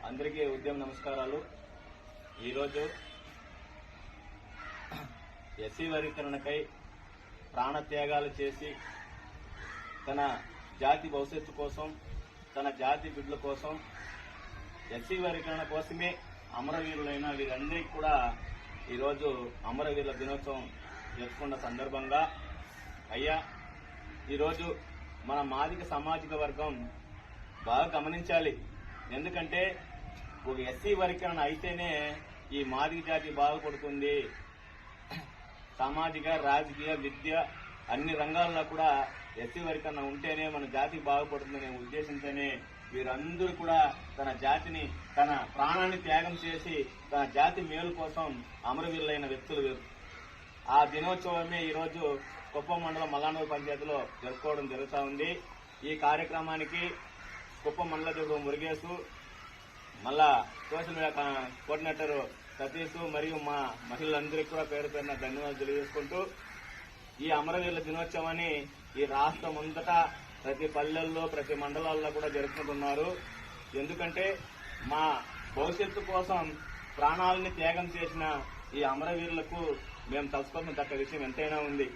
అందరికీ ఉద్యమ నమస్కారాలు. ఈరోజు ఎస్సీ వర్గీకరణకై ప్రాణత్యాగాలు చేసి తన జాతి భవిష్యత్తు కోసం, తన జాతి బిడ్డల కోసం, ఎస్సీ వర్గీకరణ కోసమే అమరవీరులైన వీరందరికీ కూడా ఈరోజు అమరవీరుల దినోత్సవం జరుపుకున్న సందర్భంగా అయ్యా, ఈరోజు మన మాదిక సామాజిక వర్గం బాగా గమనించాలి. ఎందుకంటే ఒక ఎస్సీ వర్గీకరణ అయితేనే ఈ మాదిక జాతి బాగుపడుతుంది. సామాజిక, రాజకీయ, విద్య అన్ని రంగాల్లో కూడా ఎస్సీ వర్గీకరణ ఉంటేనే మన జాతి బాగుపడుతుందనే ఉద్దేశంతోనే వీరందరూ కూడా తన జాతిని, తన ప్రాణాన్ని త్యాగం చేసి తన జాతి మేలు కోసం అమరవీరులైన వ్యక్తులు వీరు. ఆ దినోత్సవమే ఈరోజు కుప్పం మండలం మల్లానూరు పంచాయతీలో జరుపుకోవడం జరుగుతూ ఉంది. ఈ కార్యక్రమానికి కుప్పం మండలాధ్యక్షుడు మురుగేశు, మళ్ళా సోషల్ మీడియా కోఆర్డినేటర్ సతీష్ మరియు మా మహిళలందరికీ కూడా పేరు పేరున ధన్యవాదాలు తెలియజేసుకుంటూ, ఈ అమరవీరుల దినోత్సవాన్ని ఈ రాష్ట్రం అంతటా ప్రతి పల్లెల్లో, ప్రతి మండలాల్లో కూడా జరుపుకుంటున్నారు. ఎందుకంటే మా భవిష్యత్తు కోసం ప్రాణాలని త్యాగం చేసిన ఈ అమరవీరులకు మేము తలుచుకోవాల్సిన తగ్గ విషయం ఎంతైనా ఉంది.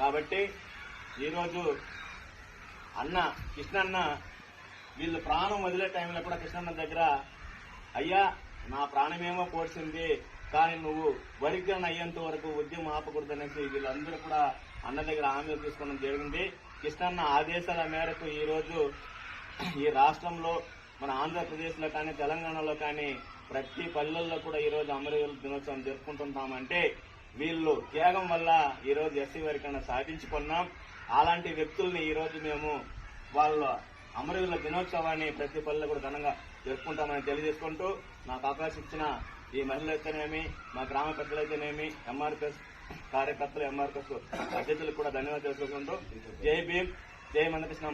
కాబట్టి ఈరోజు కృష్ణన్న వీళ్ళు ప్రాణం వదిలే టైంలో కూడా కృష్ణన్న దగ్గర, అయ్యా నా ప్రాణమేమో పోడ్చింది, కానీ నువ్వు వర్గీకరణ అయ్యేంత వరకు ఉద్యమం ఆపకూడదనేసి వీళ్ళందరూ కూడా అన్న దగ్గర హామీలు తీసుకోవడం జరిగింది. కృష్ణన్న ఆదేశాల మేరకు ఈరోజు ఈ రాష్ట్రంలో, మన ఆంధ్రప్రదేశ్ లో కానీ, తెలంగాణలో కానీ ప్రతి పల్లెల్లో కూడా ఈరోజు అమరవీరుల దినోత్సవం జరుపుకుంటుంటామంటే వీళ్ళు త్యాగం వల్ల ఈరోజు ఎస్సీ వర్గీకరణ సాధించుకున్నాం. అలాంటి వ్యక్తుల్ని ఈరోజు మేము వాళ్ళ అమరవీరుల దినోత్సవాన్ని ప్రతి పల్లెలో కూడా ఘనంగా జరుపుకుంటామని తెలియజేసుకుంటూ, నాకు అవకాశం ఇచ్చిన ఈ మహిళలైతేనేమి, మా గ్రామ పెద్దలైతేనేమి, ఎంఆర్పిఎస్ కార్యకర్తలు, ఎంఆర్పిఎస్ అధ్యక్షులకు కూడా ధన్యవాదాలు తెలుసుకుంటూ, జై భీమ్, జై మందకృష్ణ.